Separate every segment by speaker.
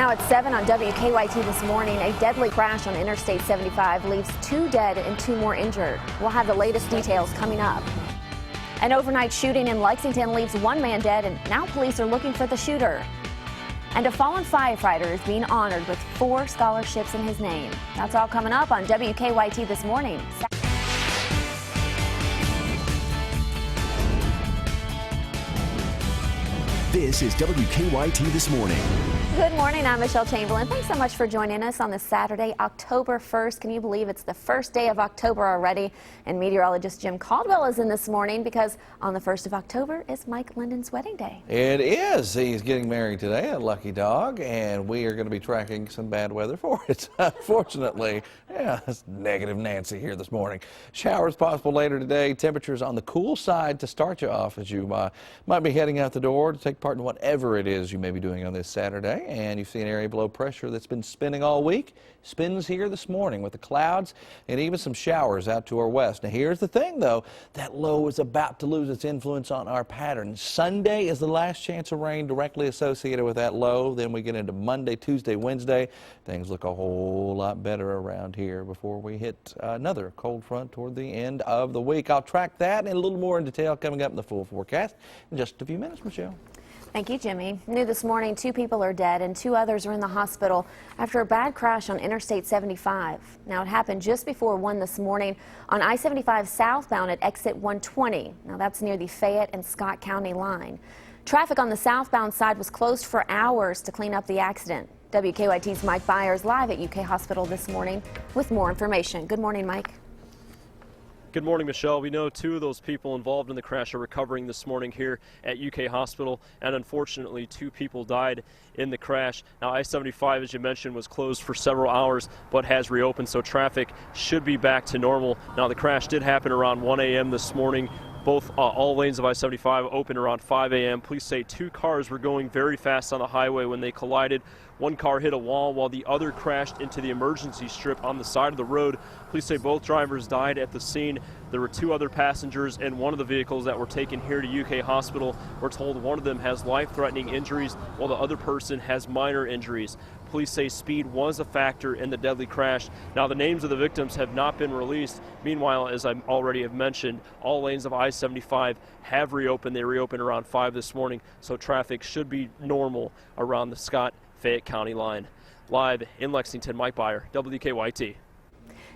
Speaker 1: Now at 7 on WKYT this morning, a deadly crash on Interstate 75 leaves 2 dead and 2 more injured. We'll have the latest details coming up. An overnight shooting in Lexington leaves 1 man dead, and now police are looking for the shooter. And a fallen firefighter is being honored with 4 scholarships in his name. That's all coming up on WKYT this morning.
Speaker 2: This is WKYT This Morning.
Speaker 1: Good morning, I'm Michelle Chamberlain. Thanks so much for joining us on this Saturday, October 1st. Can you believe it's the first day of October already? And meteorologist Jim Caldwell is in this morning because on the 1st of October is Mike Linden's wedding day.
Speaker 3: It is. He's getting married today, a lucky dog, and we are going to be tracking some bad weather for it. Unfortunately, yeah, it's negative Nancy here this morning. Showers possible later today. Temperatures on the cool side to start you off as you might be heading out the door to take part in whatever it is you may be doing on this Saturday. And you see an area below pressure that's been spinning all week. Spins here this morning with the clouds and even some showers out to our west. Now here's the thing though, that low is about to lose its influence on our pattern. Sunday is the last chance of rain directly associated with that low. Then we get into Monday, Tuesday, Wednesday. Things look a whole lot better around here before we hit another cold front toward the end of the week. I'll track that and a little more in detail coming up in the full forecast in just a few minutes, Michelle.
Speaker 1: Thank you, Jimmy. New this morning, 2 people are dead and 2 others are in the hospital after a bad crash on Interstate 75. Now, it happened just before 1 this morning on I-75 southbound at exit 120. Now, that's near the Fayette and Scott County line. Traffic on the southbound side was closed for hours to clean up the accident. WKYT's Mike Byers live at UK Hospital this morning with more information. Good morning, Mike.
Speaker 4: Good morning, Michelle. We know 2 of those people involved in the crash are recovering this morning here at UK Hospital, and unfortunately 2 people died in the crash. Now, I-75, as you mentioned, was closed for several hours but has reopened, so traffic should be back to normal. Now, the crash did happen around 1 a.m. this morning. All lanes of I-75 opened around 5 a.m. Police say 2 cars were going very fast on the highway when they collided. 1 car hit a wall while the other crashed into the emergency strip on the side of the road. Police say both drivers died at the scene. There were 2 other passengers in one of the vehicles that were taken here to UK Hospital. We're told one of them has life-threatening injuries while the other person has minor injuries. Police say speed was a factor in the deadly crash. Now, the names of the victims have not been released. Meanwhile, as I already have mentioned, all lanes of I-75 have reopened. They reopened around 5 this morning, so traffic should be normal around the Scott-Fayette County line. Live in Lexington, Mike Byer, WKYT.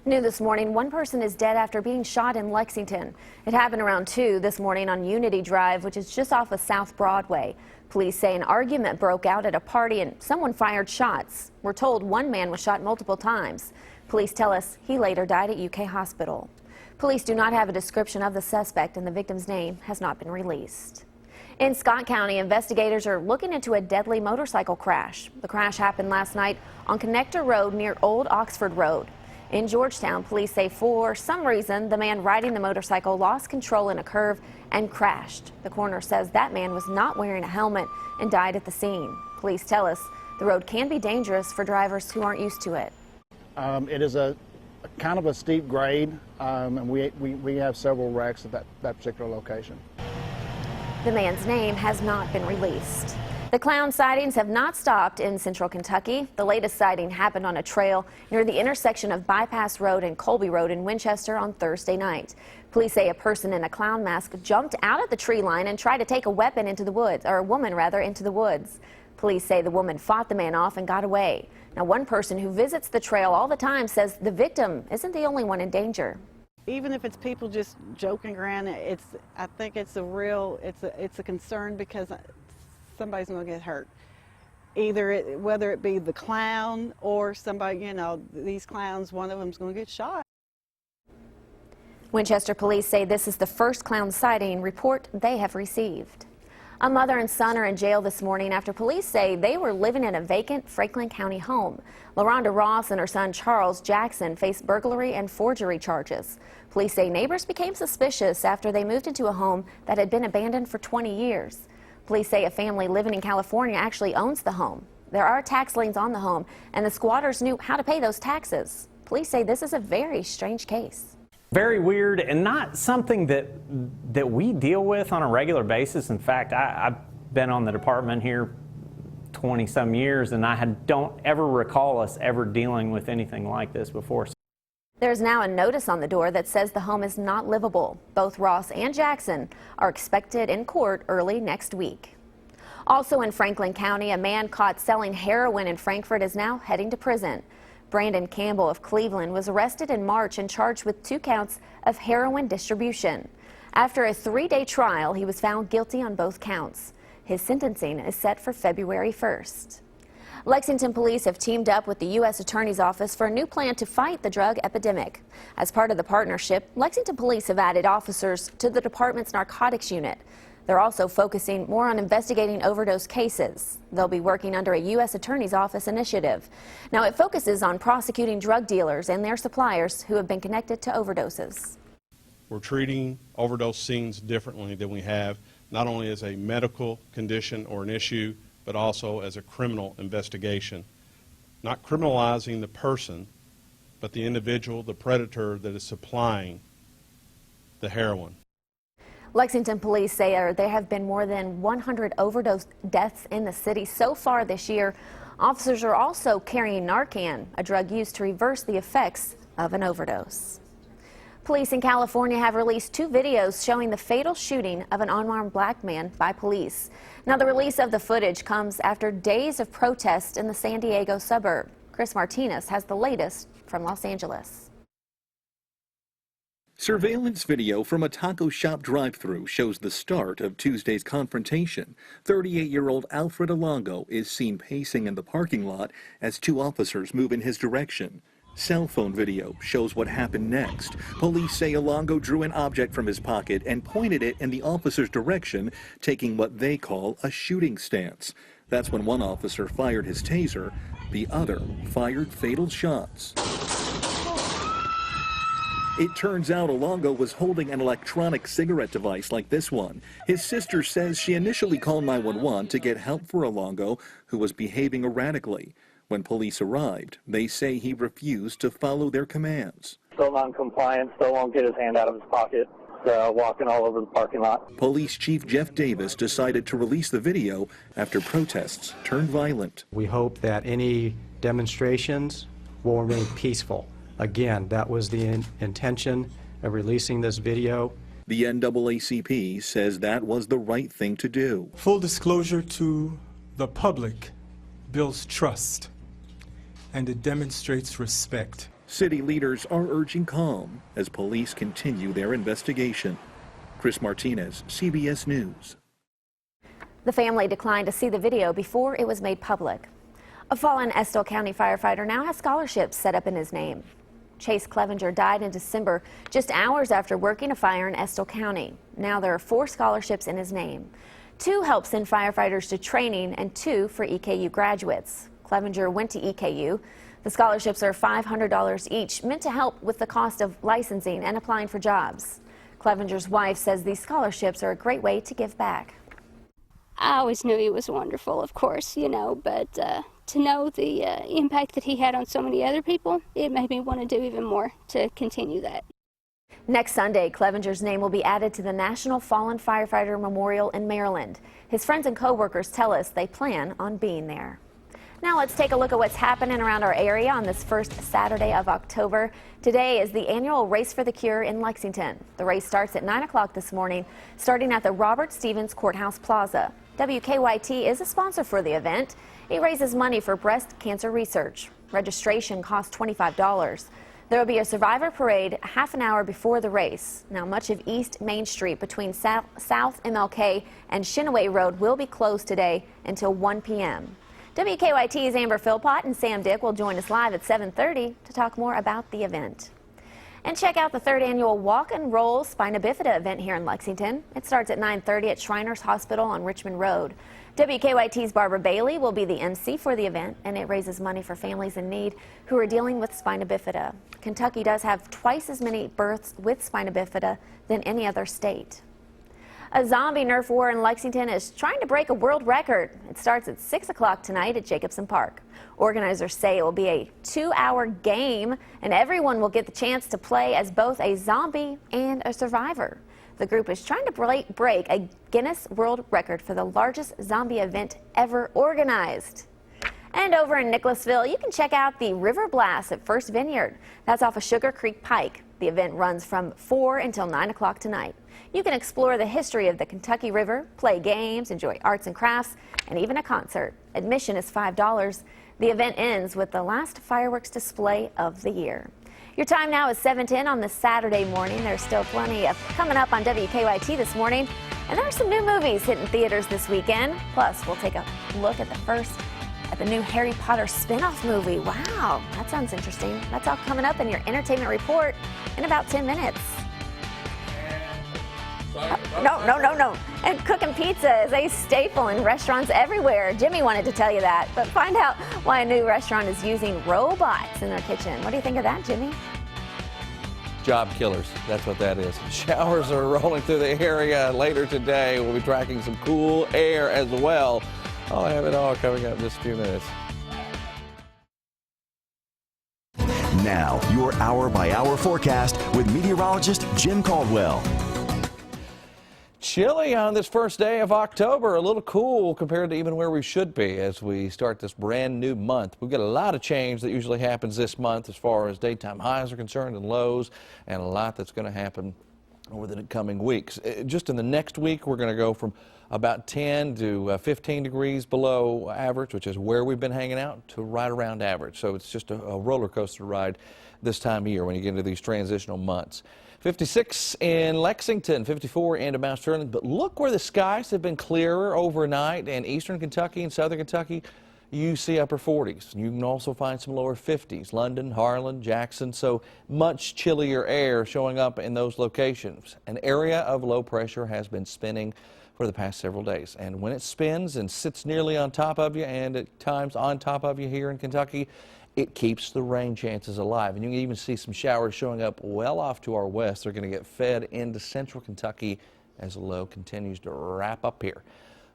Speaker 1: New this morning, 1 person is dead after being shot in Lexington. It happened around 2 this morning on Unity Drive, which is just off of South Broadway. Police say an argument broke out at a party and someone fired shots. We're told 1 man was shot multiple times. Police tell us he later died at UK Hospital. Police do not have a description of the suspect, and the victim's name has not been released. In Scott County, investigators are looking into a deadly motorcycle crash. The crash happened last night on Connector Road near Old Oxford Road. In Georgetown, police say for some reason the man riding the motorcycle lost control in a curve and crashed. The coroner says that man was not wearing a helmet and died at the scene. Police tell us the road can be dangerous for drivers who aren't used to it.
Speaker 5: It is a kind of a steep grade, and we have several wrecks at that particular location.
Speaker 1: The man's name has not been released. The clown sightings have not stopped in central Kentucky. The latest sighting happened on a trail near the intersection of Bypass Road and Colby Road in Winchester on Thursday night. Police say a person in a clown mask jumped out of the tree line and tried to take a weapon into the woods, or a woman rather, into the woods. Police say the woman fought the man off and got away. Now, one person who visits the trail all the time says the victim isn't the only one in danger.
Speaker 6: Even if it's people just joking around, I think it's a concern because somebody's going to get hurt. Whether it be the clown or somebody, these clowns, one of them's going to get shot.
Speaker 1: Winchester police say this is the first clown sighting report they have received. A mother and son are in jail this morning after police say they were living in a vacant Franklin County home. LaRonda Ross and her son Charles Jackson face burglary and forgery charges. Police say neighbors became suspicious after they moved into a home that had been abandoned for 20 years. Police say a family living in California actually owns the home. There are tax liens on the home, and the squatters knew how to pay those taxes. Police say this is a very strange case.
Speaker 7: Very weird and not something that we deal with on a regular basis. In fact, I've been on the department here 20-some years, and I don't ever recall us ever dealing with anything like this before.
Speaker 1: There's now a notice on the door that says the home is not livable. Both Ross and Jackson are expected in court early next week. Also in Franklin County, a man caught selling heroin in Frankfort is now heading to prison. Brandon Campbell of Cleveland was arrested in March and charged with 2 counts of heroin distribution. After a 3-day trial, he was found guilty on both counts. His sentencing is set for February 1st. Lexington police have teamed up with the U.S. Attorney's Office for a new plan to fight the drug epidemic. As part of the partnership, Lexington police have added officers to the department's narcotics unit. They're also focusing more on investigating overdose cases. They'll be working under a U.S. Attorney's Office initiative. Now, it focuses on prosecuting drug dealers and their suppliers who have been connected to overdoses.
Speaker 8: We're treating overdose scenes differently than we have, not only as a medical condition or an issue, but also as a criminal investigation. Not criminalizing the person, but the individual, the predator that is supplying the heroin.
Speaker 1: Lexington police say there have been more than 100 overdose deaths in the city so far this year. Officers are also carrying Narcan, a drug used to reverse the effects of an overdose. Police in California have released 2 videos showing the fatal shooting of an unarmed black man by police. Now, the release of the footage comes after days of protests in the San Diego suburb. Chris Martinez has the latest from Los Angeles.
Speaker 9: Surveillance video from a taco shop drive-thru shows the start of Tuesday's confrontation. 38-year-old Alfred Alongo is seen pacing in the parking lot as 2 officers move in his direction. Cell phone video shows what happened next. Police say Alongo drew an object from his pocket and pointed it in the officer's direction, taking what they call a shooting stance. That's when one officer fired his taser, the other fired fatal shots. It turns out Alongo was holding an electronic cigarette device like this one. His sister says she initially called 911 to get help for Alongo, who was behaving erratically. When police arrived, they say he refused to follow their commands.
Speaker 10: Still non-compliant, still won't get his hand out of his pocket, walking all over the parking lot.
Speaker 9: Police Chief Jeff Davis decided to release the video after protests turned violent.
Speaker 11: We hope that any demonstrations will remain peaceful. Again, that was the intention of releasing this video.
Speaker 9: The NAACP says that was the right thing to do.
Speaker 12: Full disclosure to the public builds trust, and it demonstrates respect.
Speaker 9: City leaders are urging calm as police continue their investigation. Chris Martinez, CBS News.
Speaker 1: The family declined to see the video before it was made public. A fallen Estill County firefighter now has scholarships set up in his name. Chase Clevenger died in December, just hours after working a fire in Estill County. Now there are 4 scholarships in his name. 2 help send firefighters to training and 2 for EKU graduates. Clevenger went to EKU. The scholarships are $500 each, meant to help with the cost of licensing and applying for jobs. Clevenger's wife says these scholarships are a great way to give back.
Speaker 13: I always knew he was wonderful, of course, but to know the impact that he had on so many other people, it made me want to do even more to continue that.
Speaker 1: Next Sunday, Clevenger's name will be added to the National Fallen Firefighter Memorial in Maryland. His friends and co-workers tell us they plan on being there. Now let's take a look at what's happening around our area on this first Saturday of October. Today is the annual Race for the Cure in Lexington. The race starts at 9 o'clock this morning, starting at the Robert Stevens Courthouse Plaza. WKYT is a sponsor for the event. It raises money for breast cancer research. Registration costs $25. There will be a survivor parade half an hour before the race. Now, much of East Main Street between South MLK and Shinaway Road will be closed today until 1 p.m. WKYT's Amber Philpott and Sam Dick will join us live at 7:30 to talk more about the event. And check out the 3rd annual Walk and Roll Spina Bifida event here in Lexington. It starts at 9:30 at Shriners Hospital on Richmond Road. WKYT's Barbara Bailey will be the MC for the event, and it raises money for families in need who are dealing with spina bifida. Kentucky does have twice as many births with spina bifida than any other state. A zombie Nerf war in Lexington is trying to break a world record. It starts at 6 o'clock tonight at Jacobson Park. Organizers say it will be a 2-hour game, and everyone will get the chance to play as both a zombie and a survivor. The group is trying to break a Guinness World Record for the largest zombie event ever organized. And over in Nicholasville, you can check out the River Blast at First Vineyard. That's off of Sugar Creek Pike. The event runs from 4 until 9 o'clock tonight. You can explore the history of the Kentucky River, play games, enjoy arts and crafts, and even a concert. Admission is $5. The event ends with the last fireworks display of the year. Your time now is 7:10 on this Saturday morning. There's still plenty of coming up on WKYT this morning. And there are some new movies hitting theaters this weekend. Plus, we'll take a look at the new Harry Potter spin-off movie. Wow, that sounds interesting. That's all coming up in your entertainment report in about 10 minutes. No. And cooking pizza is a staple in restaurants everywhere. Jimmy wanted to tell you that. But find out why a new restaurant is using robots in their kitchen. What do you think of that, Jimmy?
Speaker 3: Job killers, that's what that is. Showers are rolling through the area later today. We'll be tracking some cool air as well. I'll have it all coming up in just a few minutes.
Speaker 2: Now, your hour-by-hour forecast with meteorologist Jim Caldwell.
Speaker 3: Chilly on this first day of October, a little cool compared to even where we should be as we start this brand new month. We've got a lot of change that usually happens this month as far as daytime highs are concerned and lows, and a lot that's going to happen over the coming weeks. Just in the next week, we're going to go from about 10 to 15 degrees below average, which is where we've been hanging out, to right around average. So it's just a roller coaster ride this time of year when you get into these transitional months. 56 in Lexington, 54 into Mount Sterling. But look where the skies have been clearer overnight in eastern Kentucky and southern Kentucky. You see upper 40s. You can also find some lower 50s. London, Harlan, Jackson. So much chillier air showing up in those locations. An area of low pressure has been spinning for the past several days. And when it spins and sits nearly on top of you and at times on top of you here in Kentucky, it keeps the rain chances alive. And you can even see some showers showing up well off to our west. They're going to get fed into central Kentucky as the low continues to wrap up here.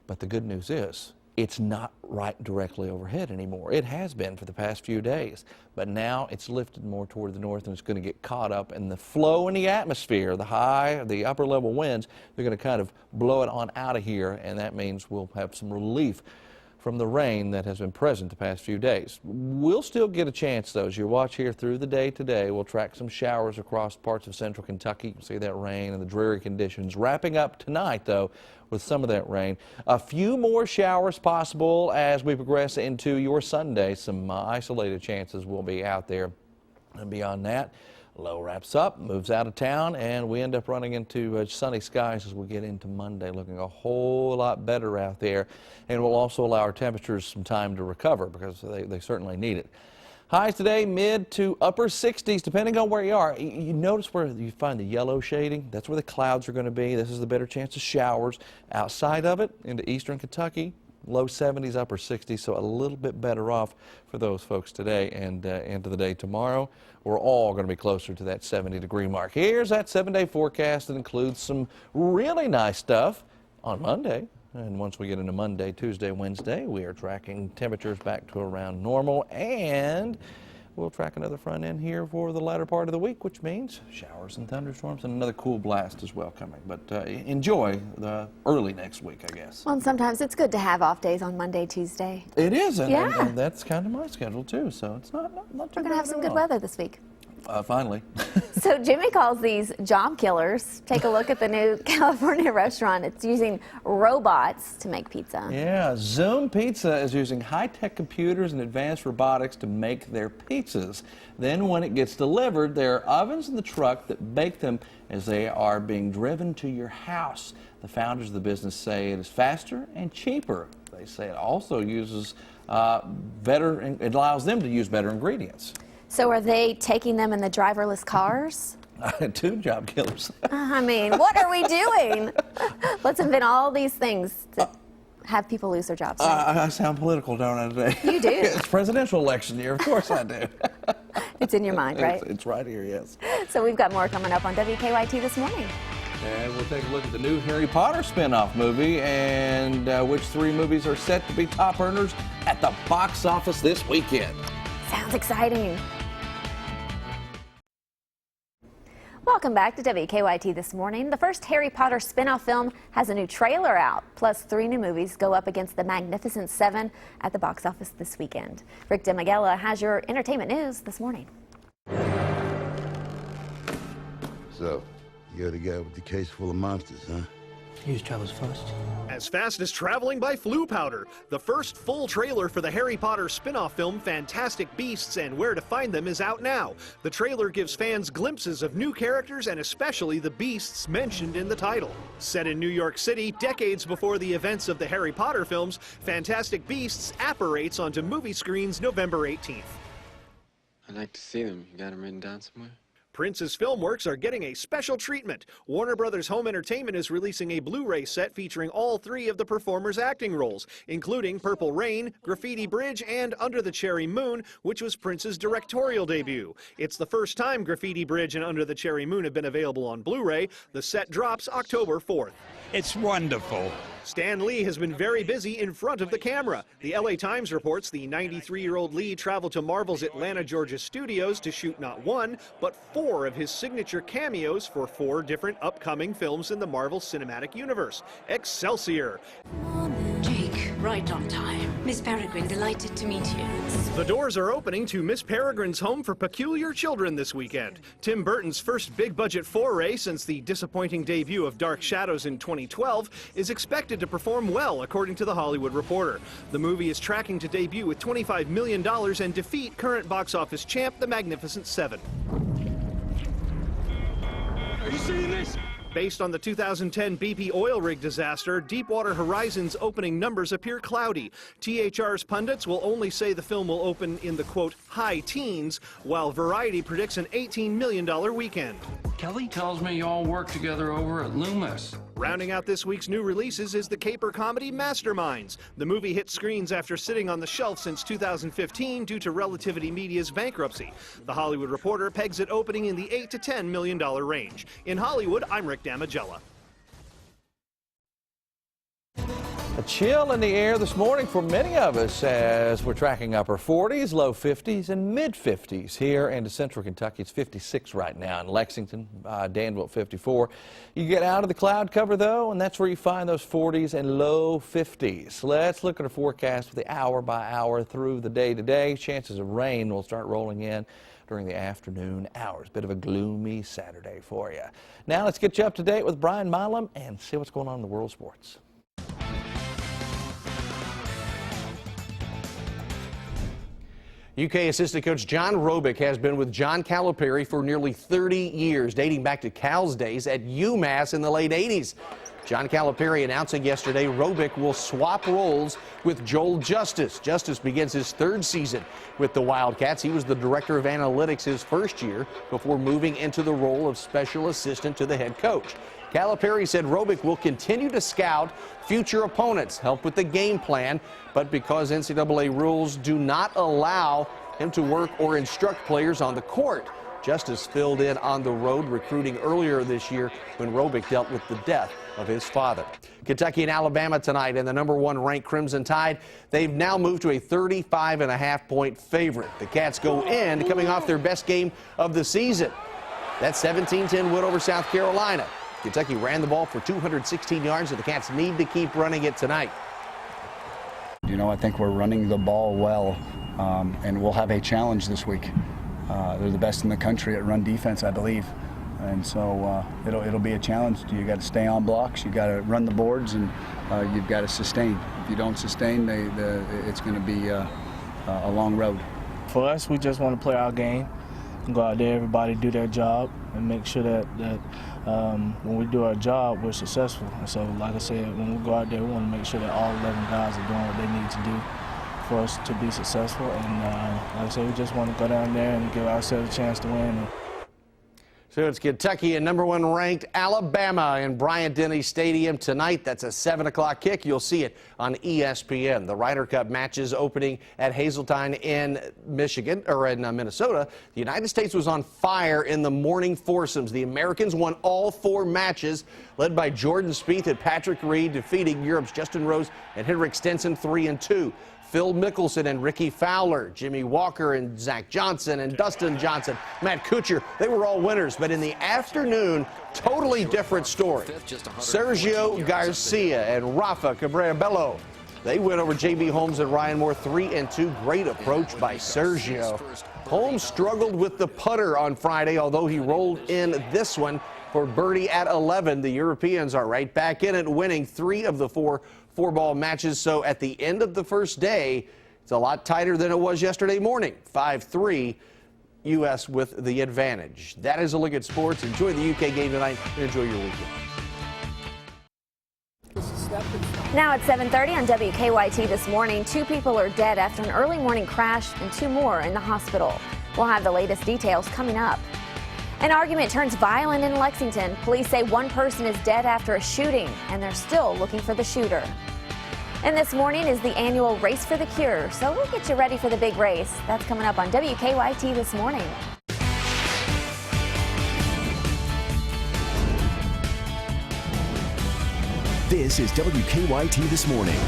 Speaker 3: But the good news is it's not right directly overhead anymore. It has been for the past few days. But now it's lifted more toward the north and it's going to get caught up in the flow in the atmosphere. The upper level winds, they're going to kind of blow it on out of here, and that means we'll have some relief from the rain that has been present the past few days. We'll still get a chance, though, as you watch here through the day today. We'll track some showers across parts of central Kentucky. You can see that rain and the dreary conditions. Wrapping up tonight, though, with some of that rain. A few more showers possible as we progress into your Sunday. Some isolated chances will be out there. And beyond that, low wraps up, moves out of town, and we end up running into sunny skies as we get into Monday, looking a whole lot better out there. And we'll also allow our temperatures some time to recover because they certainly need it. Highs today, mid to upper 60s, depending on where you are. You notice where you find the yellow shading? That's where the clouds are going to be. This is the better chance of showers. Outside of it, into eastern Kentucky, low 70s, upper 60s, so a little bit better off for those folks today and into the day tomorrow. We're all going to be closer to that 70-degree mark. Here's that 7-day forecast that includes some really nice stuff on Monday. And once we get into Monday, Tuesday, Wednesday, we are tracking temperatures back to around normal, and we'll track another front end here for the latter part of the week, which means showers and thunderstorms and another cool blast as well coming. But enjoy the early next week, I guess.
Speaker 1: Well, and sometimes it's good to have off days on Monday, Tuesday.
Speaker 3: It is, and,
Speaker 1: yeah.
Speaker 3: and that's kind of my schedule too, so it's not too
Speaker 1: We're going
Speaker 3: bad
Speaker 1: to have some
Speaker 3: at
Speaker 1: good
Speaker 3: all.
Speaker 1: weather this week.
Speaker 3: Finally.
Speaker 1: So Jimmy calls these job killers. Take a look at the new California restaurant. It's using robots to make pizza.
Speaker 3: Yeah, Zoom Pizza is using high-tech computers and advanced robotics to make their pizzas. Then when it gets delivered, there are ovens in the truck that bake them as they are being driven to your house. The founders of the business say it is faster and cheaper. They say it also uses it allows them to use better ingredients.
Speaker 1: So are they taking them in the driverless cars?
Speaker 3: Two job killers.
Speaker 1: I mean, what are we doing? Let's invent all these things to have people lose their jobs.
Speaker 3: I sound political, don't I, today?
Speaker 1: You do.
Speaker 3: It's presidential election year. Of course I do.
Speaker 1: It's in your mind, right?
Speaker 3: It's right here, yes.
Speaker 1: So we've got more coming up on WKYT this morning.
Speaker 3: And we'll take a look at the new Harry Potter spin-off movie and which three movies are set to be top earners at the box office this weekend.
Speaker 1: Sounds exciting. Welcome Welcome back to WKYT this morning. The first Harry Potter spin-off film has a new trailer out. Plus, 3 new movies go up against the Magnificent Seven at the box office this weekend. Rick DeMagella has your entertainment news this morning.
Speaker 14: So, you're the guy with the case full of monsters, huh?
Speaker 15: Use travels fast.
Speaker 16: As fast as traveling by Flu Powder, the first full trailer for the Harry Potter spin-off film Fantastic Beasts and Where to Find Them is out now. The trailer gives fans glimpses of new characters and especially the beasts mentioned in the title. Set in New York City, decades before the events of the Harry Potter films, Fantastic Beasts apparates onto movie screens November 18th.
Speaker 15: I'd like to see them. You got them written down somewhere?
Speaker 16: Prince's Filmworks are getting a special treatment. Warner Brothers Home Entertainment is releasing a Blu-ray set featuring all 3 of the performers' acting roles, including Purple Rain, Graffiti Bridge, and Under the Cherry Moon, which was Prince's directorial debut. It's the first time Graffiti Bridge and Under the Cherry Moon have been available on Blu-ray. The set drops October 4th.
Speaker 17: It's wonderful.
Speaker 16: Stan Lee has been very busy in front of the camera. The LA Times reports the 93-year-old Lee traveled to Marvel's Atlanta, Georgia studios to shoot not 1, but 4 of his signature cameos for 4 different upcoming films in the Marvel Cinematic Universe. Excelsior!
Speaker 18: Jake, right on time. Miss Peregrine, delighted to meet you.
Speaker 16: The doors are opening to Miss Peregrine's Home for Peculiar Children this weekend. Tim Burton's first big-budget foray since the disappointing debut of Dark Shadows in 2012 is expected to perform well, according to The Hollywood Reporter. The movie is tracking to debut with $25 million and defeat current box office champ The Magnificent Seven.
Speaker 17: Are you seeing this?
Speaker 16: Based on the 2010 BP oil rig disaster, Deepwater Horizon's opening numbers appear cloudy. THR's pundits will only say the film will open in the, quote, high teens, while Variety predicts an $18 million weekend.
Speaker 17: Kelly tells me y'all work together over at Loomis.
Speaker 16: Rounding out this week's new releases is the caper comedy Masterminds. The movie hit screens after sitting on the shelf since 2015 due to Relativity Media's bankruptcy. The Hollywood Reporter pegs it opening in the $8 to $10 million range. In Hollywood, I'm Rick DeMagella.
Speaker 3: A chill in the air this morning for many of us as we're tracking upper 40s, low 50s, and mid 50s here into central Kentucky. It's 56 right now in Lexington, Danville 54. You get out of the cloud cover though, and that's where you find those 40s and low 50s. Let's look at a forecast for the hour by hour through the day today. Chances of rain will start rolling in during the afternoon hours. Bit of a gloomy Saturday for you. Now let's get you up to date with Brian Milam and see what's going on in the world of sports.
Speaker 19: UK assistant coach John Robick has been with John Calipari for nearly 30 years, dating back to Cal's days at UMass in the late 80s. John Calipari announcing yesterday Robick will swap roles with Joel Justice. Justice begins his 3rd season with the Wildcats. He was the director of analytics his first year before moving into the role of special assistant to the head coach. Calipari said Robick will continue to scout future opponents, help with the game plan, but because NCAA rules do not allow him to work or instruct players on the court. Justice filled in on the road recruiting earlier this year when Robick dealt with the death of his father. Kentucky and Alabama tonight, and the #1 ranked Crimson Tide, they've now moved to a 35.5-point favorite. The Cats go in coming off their best game of the season. That 17-10 win over South Carolina. Kentucky ran the ball for 216 yards, and the Cats need to keep running it tonight.
Speaker 20: You know, I think we're running the ball well, and we'll have a challenge this week. They're the best in the country at run defense, I believe. And so it'll be a challenge. You got to stay on blocks, you got to run the boards, and you've got to sustain. If you don't sustain, it's going to be a long road.
Speaker 21: For us, we just want to play our game and go out there, everybody do their job, and make sure that when we do our job, we're successful. And so, like I said, when we go out there, we want to make sure that all 11 guys are doing what they need to do for us to be successful. And like I said, we just want to go down there and give ourselves a chance to win.
Speaker 19: So it's Kentucky and #1 ranked Alabama in Bryant-Denny Stadium tonight. That's a 7 o'clock kick. You'll see it on ESPN. The Ryder Cup matches opening at Hazeltine in Michigan, or in Minnesota. The United States was on fire in the morning foursomes. The Americans won all 4 matches, led by Jordan Spieth and Patrick Reed, defeating Europe's Justin Rose and Henrik Stenson 3-2. Phil Mickelson and Ricky Fowler, Jimmy Walker and Zach Johnson and Dustin Johnson, Matt Kuchar, they were all winners. But in the afternoon, totally different story. Sergio Garcia and Rafa Cabrera-Bello, they win over J.B. Holmes and Ryan Moore 3-2. Great approach by Sergio. Holmes struggled with the putter on Friday, although he rolled in this one for birdie at 11. The Europeans are right back in it, winning 3 of the 4 four-ball matches. So at the end of the first day, it's a lot tighter than it was yesterday morning. 5-3, U.S. with the advantage. That is a look at sports. Enjoy the UK game tonight and enjoy your weekend.
Speaker 1: Now at 7:30 on WKYT this morning, 2 people are dead after an early morning crash and 2 more in the hospital. We'll have the latest details coming up. An argument turns violent in Lexington. Police say 1 person is dead after a shooting, and they're still looking for the shooter. And this morning is the annual Race for the Cure, so we'll get you ready for the big race. That's coming up on WKYT this morning.
Speaker 2: This is WKYT This Morning.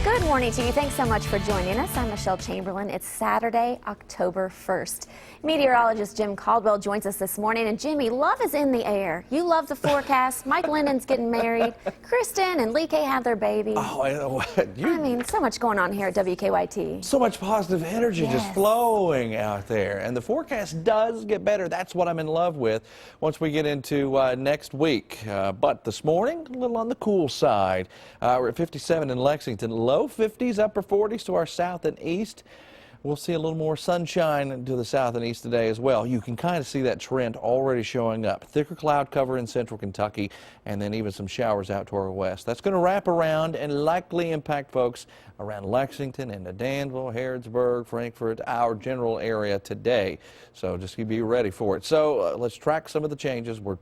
Speaker 1: Good morning to you. Thanks so much for joining us. I'm Michelle Chamberlain. It's Saturday, October 1st. Meteorologist Jim Caldwell joins us this morning. And Jimmy, love is in the air. You love the forecast. Mike Lennon's getting married. Kristen and Lee Kay had their baby.
Speaker 3: Oh, I know what.
Speaker 1: I mean, so much going on here at WKYT.
Speaker 3: So much positive energy just flowing out there. And the forecast does get better. That's what I'm in love with once we get into next week. But this morning, a little on the cool side. We're at 57 in Lexington. Low 50s, upper 40s to our south and east. We'll see a little more sunshine to the south and east today as well. You can kind of see that trend already showing up. Thicker cloud cover in central Kentucky, and then even some showers out to our west. That's going to wrap around and likely impact folks around Lexington, into Danville, Harrodsburg, Frankfort, our general area today. So just be ready for it. So let's track some of the changes. We're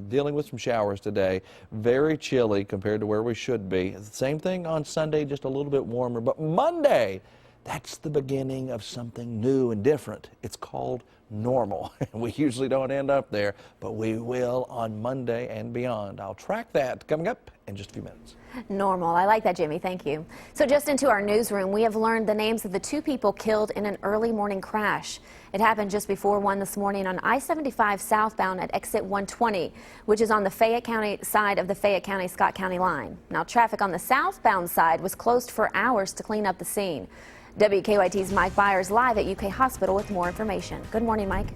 Speaker 3: dealing with some showers today. Very chilly compared to where we should be. Same thing on Sunday, just a little bit warmer. But Monday, that's the beginning of something new and different. It's called normal. We usually don't end up there, but we will on Monday and beyond. I'll track that coming up in just a few minutes.
Speaker 1: Normal. I like that, Jimmy. Thank you. So just into our newsroom, we have learned the names of the 2 people killed in an early morning crash. It happened just before 1 this morning on I-75 southbound at exit 120, which is on the Fayette County side of the Fayette County-Scott County line. Now, traffic on the southbound side was closed for hours to clean up the scene. WKYT's Mike Byers live at UK Hospital with more information. Good morning, Mike.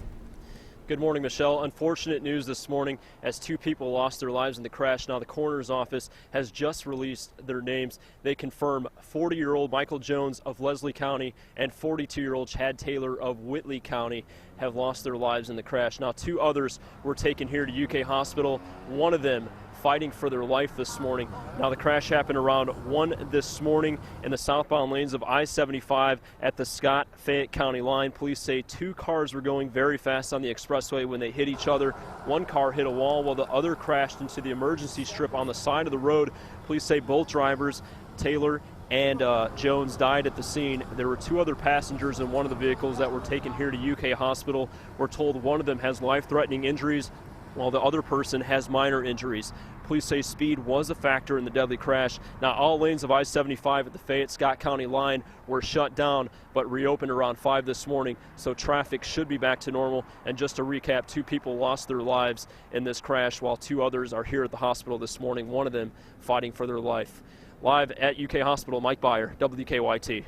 Speaker 4: Good morning, Michelle. Unfortunate news this morning as 2 people lost their lives in the crash. Now the coroner's office has just released their names. They confirm 40-year-old Michael Jones of Leslie County and 42-year-old Chad Taylor of Whitley County have lost their lives in the crash. Now 2 others were taken here to UK Hospital. One of them fighting for their life this morning. Now the crash happened around 1 this morning in the southbound lanes of I-75 at the Scott-Fayette County line. Police say 2 cars were going very fast on the expressway when they hit each other. 1 car hit a wall while the other crashed into the emergency strip on the side of the road. Police say both drivers, Taylor and Jones, died at the scene. There were 2 other passengers in one of the vehicles that were taken here to UK Hospital. We're told one of them has life-threatening injuries while the other person has minor injuries. Police say speed was a factor in the deadly crash. Now, all lanes of I-75 at the Fayette-Scott County line were shut down, but reopened around 5 this morning, so traffic should be back to normal. And just to recap, 2 people lost their lives in this crash, while 2 others are here at the hospital this morning, one of them fighting for their life. Live at UK Hospital, Mike Byer, WKYT.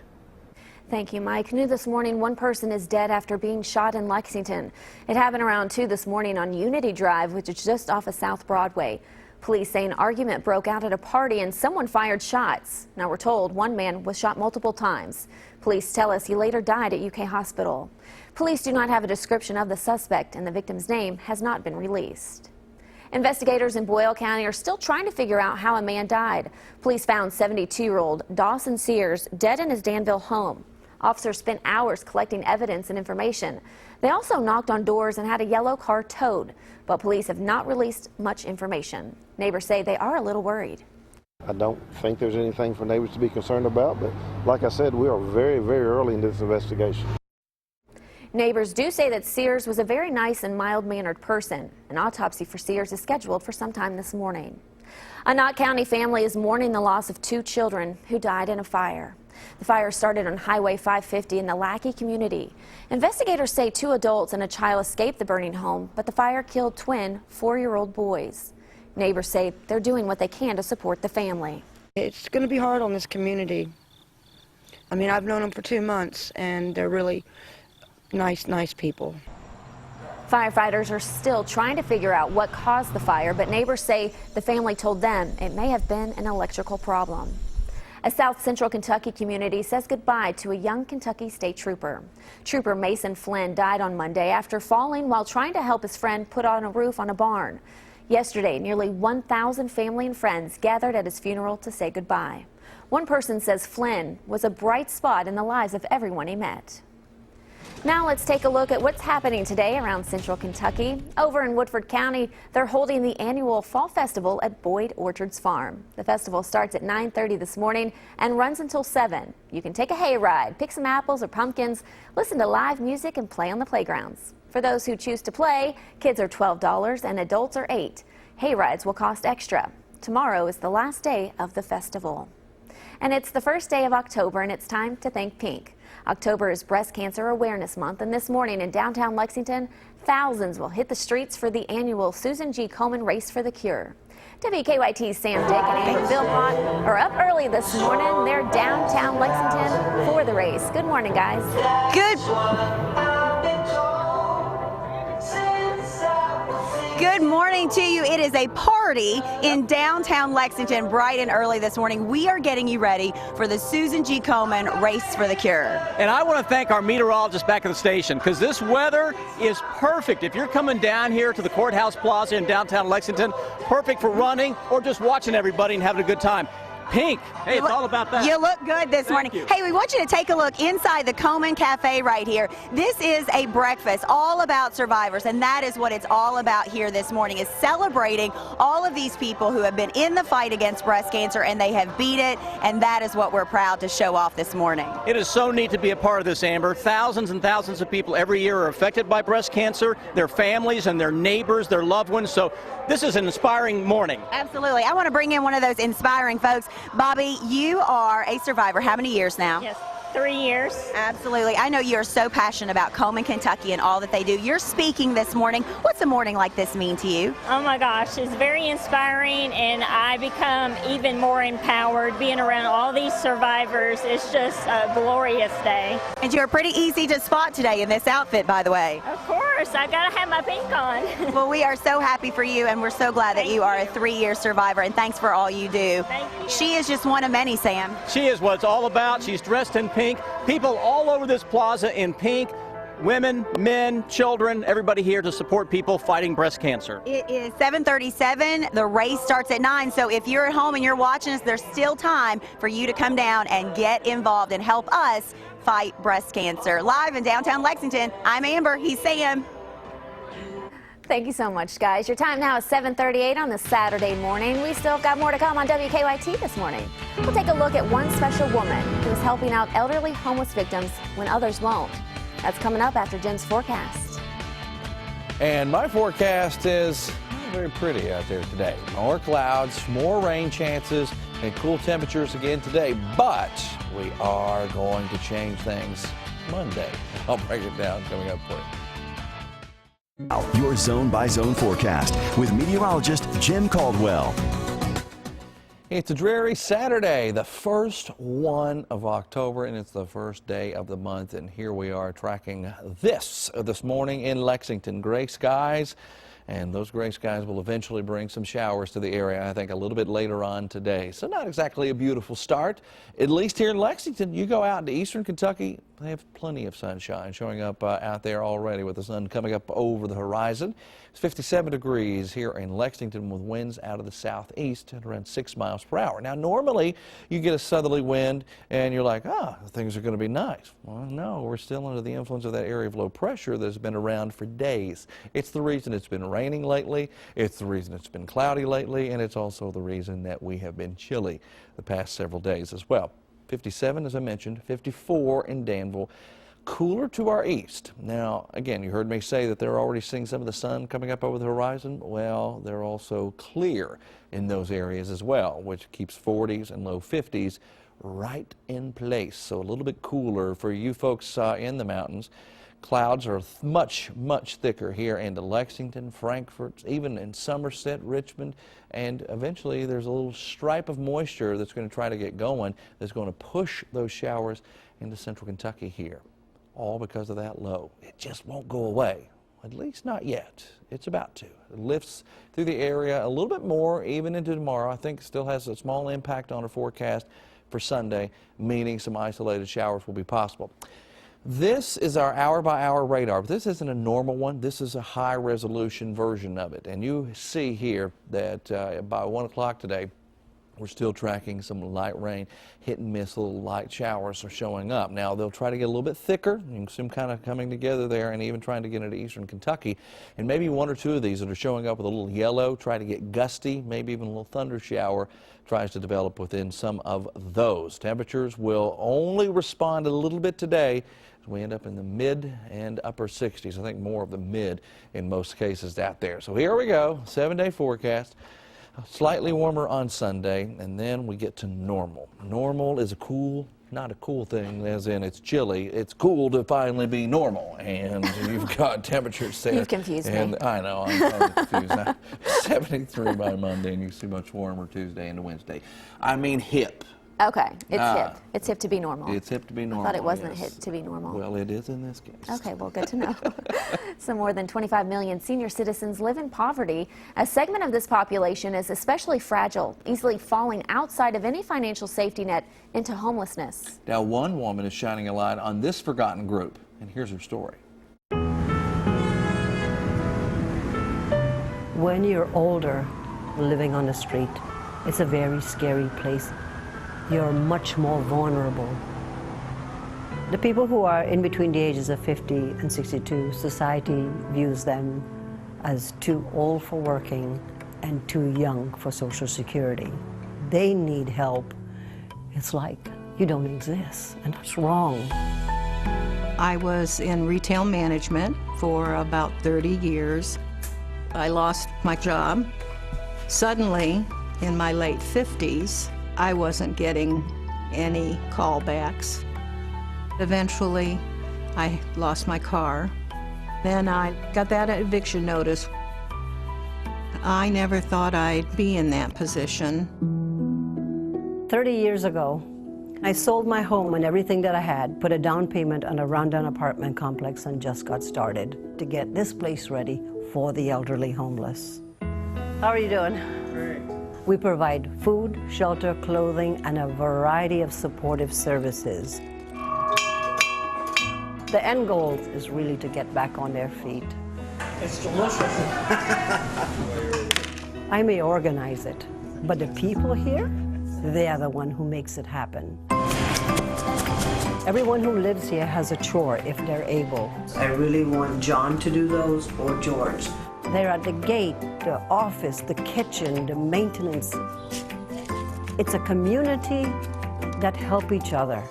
Speaker 1: Thank you, Mike. New this morning, 1 person is dead after being shot in Lexington. It happened around 2 this morning on Unity Drive, which is just off of South Broadway. Police say an argument broke out at a party and someone fired shots. Now we're told 1 man was shot multiple times. Police tell us he later died at UK Hospital. Police do not have a description of the suspect, and the victim's name has not been released. Investigators in Boyle County are still trying to figure out how a man died. Police found 72-year-old Dawson Sears dead in his Danville home. Officers spent hours collecting evidence and information. They also knocked on doors and had a yellow car towed, but police have not released much information. Neighbors say they are a little worried.
Speaker 22: I don't think there's anything for neighbors to be concerned about, but like I said, we are very, very early in this investigation.
Speaker 1: Neighbors do say that Sears was a very nice and mild-mannered person. An autopsy for Sears is scheduled for sometime this morning. A Knott County family is mourning the loss of 2 children who died in a fire. The fire started on Highway 550 in the Lackey community. Investigators say 2 adults and a child escaped the burning home, but the fire killed twin 4-year-old boys. Neighbors say they're doing what they can to support the family.
Speaker 5: It's going to be hard on this community. I mean, I've known them for 2 months, and they're really nice people.
Speaker 1: Firefighters are still trying to figure out what caused the fire, but neighbors say the family told them it may have been an electrical problem. A South Central Kentucky community says goodbye to a young Kentucky state trooper. Trooper Mason Flynn died on Monday after falling while trying to help his friend put on a roof on a barn. Yesterday, nearly 1,000 family and friends gathered at his funeral to say goodbye. One person says Flynn was a bright spot in the lives of everyone he met. Now let's take a look at what's happening today around Central Kentucky. Over in Woodford County, they're holding the annual Fall Festival at Boyd Orchards Farm. The festival starts at 9:30 this morning and runs until 7. You can take a hayride, pick some apples or pumpkins, listen to live music, and play on the playgrounds. For those who choose to play, kids are $12 and adults are $8. Hayrides will cost extra. Tomorrow is the last day of the festival. And it's the first day of October, and it's time to thank Pink. October is Breast Cancer Awareness Month, and this morning in downtown Lexington, thousands will hit the streets for the annual Susan G. Komen Race for the Cure. WKYT's Sam Dick and Amber Philpott are up early this morning. They're downtown Lexington for the race. Good morning, guys.
Speaker 6: Good morning to you. It is a party in downtown Lexington bright and early this morning. We are getting you ready for the Susan G. Komen Race for the Cure.
Speaker 23: And I want to thank our meteorologist back at the station, because this weather is perfect. If you're coming down here to the Courthouse Plaza in downtown Lexington, perfect for running or just watching everybody and having a good time. Pink, hey, it's all about that.
Speaker 6: You look good this morning. Hey, we want you to take a look inside the Komen Cafe right here. This is a breakfast all about survivors, and that is what it's all about here this morning, is celebrating all of these people who have been in the fight against breast cancer, and they have beat it, and that is what we're proud to show off this morning.
Speaker 23: It is so neat to be a part of this, Amber. Thousands and thousands of people every year are affected by breast cancer, their families and their neighbors, their loved ones, so this is an inspiring morning.
Speaker 6: Absolutely. I want to bring in one of those inspiring folks. Bobby, you are a survivor. How many years now?
Speaker 24: Yes, 3 years.
Speaker 6: Absolutely. I know you're so passionate about Komen, Kentucky and all that they do. You're speaking this morning. What's a morning like this mean to you?
Speaker 24: Oh my gosh, it's very inspiring, and I become even more empowered being around all these survivors. It's just a glorious day.
Speaker 6: And you're pretty easy to spot today in this outfit, by the way.
Speaker 24: Of course, I gotta have my pink on.
Speaker 6: Well, we are so happy for you, and we're so glad that you are a 3-year survivor, and thanks for all you do.
Speaker 24: Thank you.
Speaker 6: She is just one of many, Sam.
Speaker 23: She is what it's all about. She's dressed in pink. People all over this plaza in pink. Women, men, children, everybody here to support people fighting breast cancer.
Speaker 6: It is 7:37. The race starts at 9, so if you're at home and you're watching us, there's still time for you to come down and get involved and help us fight breast cancer. Live in downtown Lexington, I'm Amber, he's Sam.
Speaker 1: Thank you so much, guys. Your time now is 7:38 on this Saturday morning. We still got more to come on WKYT this morning. We'll take a look at one special woman who is helping out elderly homeless victims when others won't. That's coming up after Jim's forecast.
Speaker 3: And my forecast is not very pretty out there today. More clouds, more rain chances, and cool temperatures again today. But we are going to change things Monday. I'll break it down coming up for you.
Speaker 2: Your zone-by-zone forecast with meteorologist Jim Caldwell.
Speaker 3: It's a dreary Saturday, the first one of October, and it's the first day of the month. And here we are tracking this morning in Lexington. Gray skies, and those gray skies will eventually bring some showers to the area, I think, a little bit later on today. So not exactly a beautiful start, at least here in Lexington. You go out into eastern Kentucky, they have plenty of sunshine showing up out there already with the sun coming up over the horizon. It's 57 degrees here in Lexington with winds out of the southeast at around 6 miles per hour. Now, normally you get a southerly wind and you're like, things are going to be nice. Well, no, we're still under the influence of that area of low pressure that's been around for days. It's the reason it's been raining lately. It's the reason it's been cloudy lately. And it's also the reason that we have been chilly the past several days as well. 57, as I mentioned, 54 in Danville. Cooler to our east. Now, again, you heard me say that they're already seeing some of the sun coming up over the horizon. Well, they're also clear in those areas as well, which keeps 40s and low 50s right in place. So a little bit cooler for you folks in the mountains. Clouds are much thicker here into Lexington, Frankfort, even in Somerset, Richmond, and eventually there's a little stripe of moisture that's going to try to get going that's going to push those showers into central Kentucky here, all because of that low. It just won't go away, at least not yet. It's about to. It lifts through the area a little bit more even into tomorrow. I think still has a small impact on our forecast for Sunday, meaning some isolated showers will be possible. This is our hour-by-hour radar, but this isn't a normal one. This is a high-resolution version of it. And you see here that by 1 o'clock today, we're still tracking some light rain, hit and miss, little light showers are showing up. Now, they'll try to get a little bit thicker. You can see them kind of coming together there and even trying to get into eastern Kentucky. And maybe one or two of these that are showing up with a little yellow, try to get gusty, maybe even a little thunder shower tries to develop within some of those. Temperatures will only respond a little bit today. We end up in the mid and upper 60s. I think more of the mid in most cases out there. So here we go, 7-day forecast. Slightly warmer on Sunday, and then we get to normal. Normal is not a cool thing as in it's chilly. It's cool to finally be normal, and you've got temperatures there.
Speaker 1: You've confused me.
Speaker 3: I know, I'm confused now. 73 by Monday, and you see much warmer Tuesday into Wednesday. I mean hip.
Speaker 1: Okay, it's hip. It's hip to be normal.
Speaker 3: It's hip to be normal.
Speaker 1: I thought it wasn't
Speaker 3: yes.
Speaker 1: hip to be normal.
Speaker 3: Well, it is in this case.
Speaker 1: Okay, well, good to know. Some more than 25 million senior citizens live in poverty. A segment of this population is especially fragile, easily falling outside of any financial safety net into homelessness.
Speaker 3: Now, one woman is shining a light on this forgotten group, and here's her story.
Speaker 7: When you're older, living on the street, it's a very scary place. You're much more vulnerable. The people who are in between the ages of 50 and 62, society views them as too old for working and too young for Social Security. They need help. It's like you don't exist, and that's wrong.
Speaker 8: I was in retail management for about 30 years. I lost my job. Suddenly, in my late 50s, I wasn't getting any callbacks. Eventually, I lost my car. Then I got that eviction notice. I never thought I'd be in that position.
Speaker 7: 30 years ago, I sold my home and everything that I had, put a down payment on a rundown apartment complex, and just got started to get this place ready for the elderly homeless. How are you doing? Great. We provide food, shelter, clothing, and a variety of supportive services. The end goal is really to get back on their feet.
Speaker 10: It's delicious.
Speaker 7: I may organize it, but the people here, they are the one who makes it happen. Everyone who lives here has a chore if they're able.
Speaker 10: I really want John to do those or George.
Speaker 7: They're at the gate, the office, the kitchen, the maintenance. It's a community that help each other.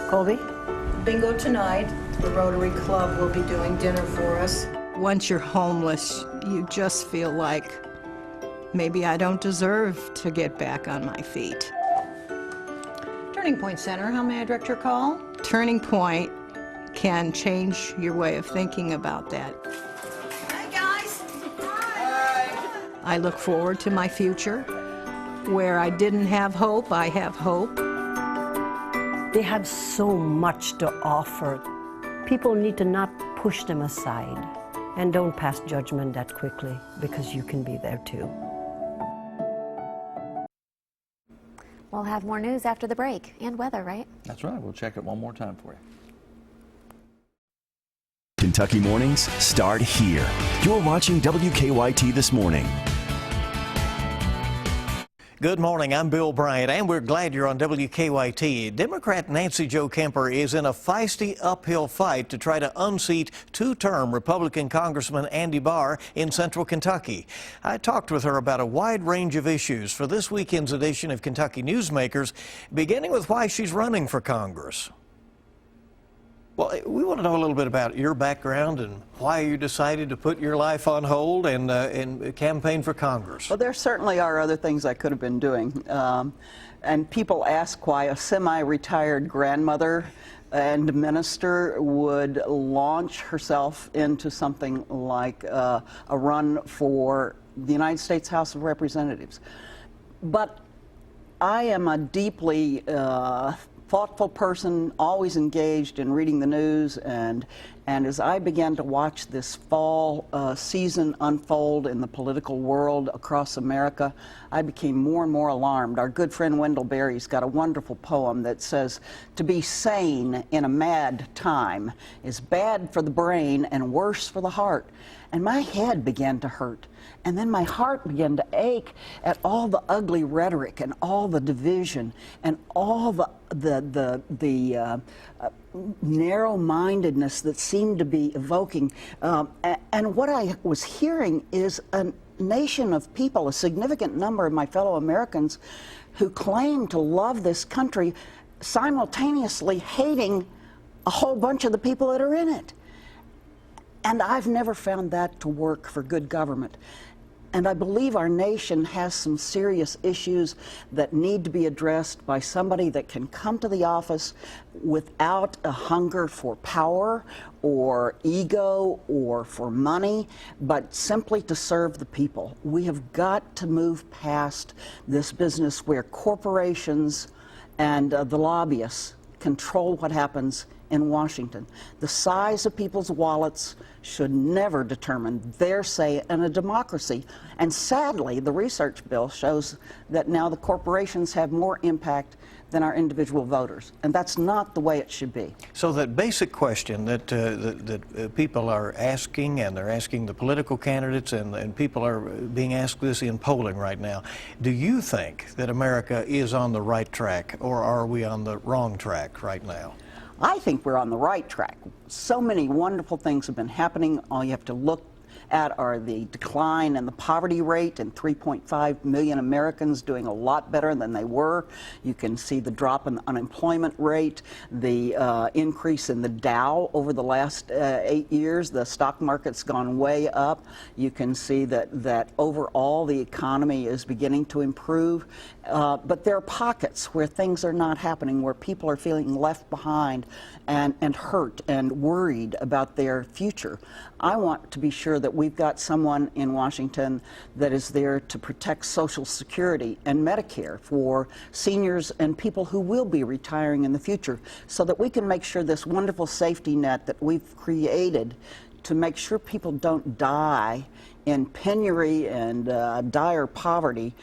Speaker 7: Colby?
Speaker 8: Bingo tonight. The Rotary Club will be doing dinner for us. Once you're homeless, you just feel like maybe I don't deserve to get back on my feet. Turning Point Center, how may I direct your call? Turning Point can change your way of thinking about that.
Speaker 10: Hey, guys.
Speaker 8: I look forward to my future. Where I didn't have hope, I have hope.
Speaker 7: They have so much to offer. People need to not push them aside, and don't pass judgment that quickly, because you can be there too.
Speaker 1: We'll have more news after the break and weather, right?
Speaker 3: That's right. We'll check it one more time for you.
Speaker 2: Kentucky mornings start here. You're watching WKYT This Morning.
Speaker 11: Good morning, I'm Bill Bryant, and we're glad you're on WKYT. Democrat Nancy Jo Kemper is in a feisty uphill fight to try to unseat two-term Republican Congressman Andy Barr in central Kentucky. I talked with her about a wide range of issues for this weekend's edition of Kentucky Newsmakers, beginning with why she's running for Congress. Well, we want to know a little bit about your background and why you decided to put your life on hold and campaign for Congress.
Speaker 9: Well, there certainly are other things I could have been doing. And people ask why a semi-retired grandmother and minister would launch herself into something like a run for the United States House of Representatives. But I am a deeply thoughtful person, always engaged in reading the news, and as I began to watch this fall season unfold in the political world across America, I became more and more alarmed. Our good friend Wendell Berry's got a wonderful poem that says, "To be sane in a mad time is bad for the brain and worse for the heart." And my head began to hurt. And then my heart began to ache at all the ugly rhetoric and all the division and all the narrow-mindedness that seemed to be evoking. And what I was hearing is a nation of people, a significant number of my fellow Americans, who claim to love this country, simultaneously hating a whole bunch of the people that are in it. And I've never found that to work for good government. And I believe our nation has some serious issues that need to be addressed by somebody that can come to the office without a hunger for power or ego or for money, but simply to serve the people. We have got to move past this business where corporations and the lobbyists control what happens in Washington. The size of people's wallets should never determine their say in a democracy. And sadly, the research bill shows that now the corporations have more impact than our individual voters. And that's not the way it should be.
Speaker 11: So that basic question that people are asking, and they're asking the political candidates, and people are being asked this in polling right now, do you think that America is on the right track, or are we on the wrong track right now?
Speaker 9: I think we're on the right track. So many wonderful things have been happening. All you have to look at are the decline in the poverty rate, and 3.5 million Americans doing a lot better than they were. You can see the drop in the unemployment rate, the increase in the Dow over the last 8 years. The stock market's gone way up. You can see that overall the economy is beginning to improve. But there are pockets where things are not happening, where people are feeling left behind and hurt and worried about their future. I want to be sure that we've got someone in Washington that is there to protect Social Security and Medicare for seniors and people who will be retiring in the future, so that we can make sure this wonderful safety net that we've created to make sure people don't die in penury and dire poverty.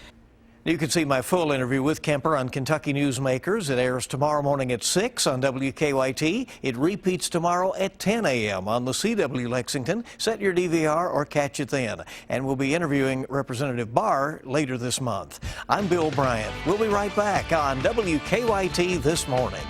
Speaker 11: You can see my full interview with Kemper on Kentucky Newsmakers. It airs tomorrow morning at 6 on WKYT. It repeats tomorrow at 10 a.m. on the CW Lexington. Set your DVR or catch it then. And we'll be interviewing Representative Barr later this month. I'm Bill Bryant. We'll be right back on WKYT This Morning.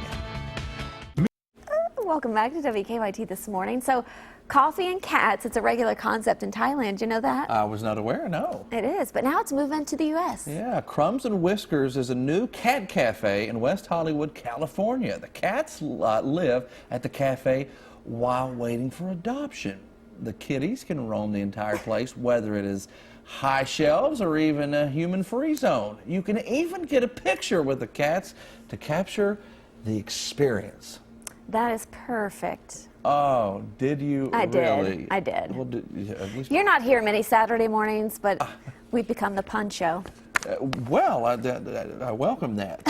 Speaker 1: Welcome back to WKYT This Morning. So, coffee and cats, it's a regular concept in Thailand. You know that?
Speaker 3: I was not aware, no.
Speaker 1: It is, but now it's moving to the U.S.
Speaker 3: Yeah, Crumbs and Whiskers is a new cat cafe in West Hollywood, California. The cats live at the cafe while waiting for adoption. The kitties can roam the entire place, whether it is high shelves or even a human-free zone. You can even get a picture with the cats to capture the experience.
Speaker 1: That is perfect.
Speaker 3: Oh, did you really?
Speaker 1: I did.
Speaker 3: Well, at least
Speaker 1: You're not here many Saturday mornings, but we've become the Pun Show.
Speaker 3: Well, I welcome that,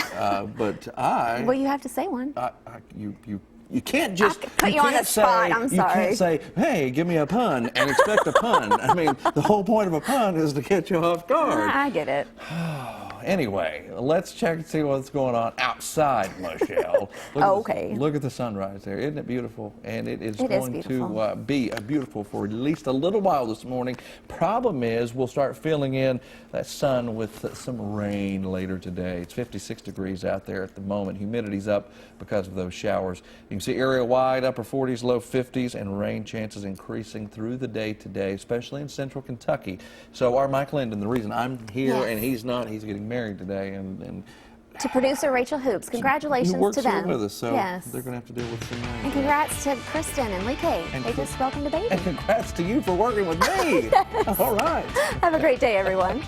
Speaker 3: but I...
Speaker 1: Well, you have to say one.
Speaker 3: You can't just...
Speaker 1: Put you on the spot, I'm sorry.
Speaker 3: You can't say, hey, give me a pun, and expect a pun. I mean, the whole point of a pun is to get you off guard.
Speaker 1: I get it.
Speaker 3: Anyway, let's check and see what's going on outside, Michelle.
Speaker 1: Okay.
Speaker 3: Look at the sunrise there. Isn't it beautiful? And it is going
Speaker 1: to
Speaker 3: be beautiful for at least a little while this morning. Problem is, we'll start filling in that sun with some rain later today. It's 56 degrees out there at the moment. Humidity's up because of those showers. You can see area-wide, upper 40s, low 50s, and rain chances increasing through the day today, especially in central Kentucky. So our Mike Linden, the reason I'm here and he's not, he's getting married today, and
Speaker 1: To producer Rachel Hoops, congratulations
Speaker 3: who works
Speaker 1: to them.
Speaker 3: Here with us, so
Speaker 1: yes.
Speaker 3: they're going to have to deal with some.
Speaker 1: And congrats to Kristen and Lee Kate. They just welcomed a baby.
Speaker 3: And congrats to you for working with me. All right.
Speaker 1: Have a great day, everyone.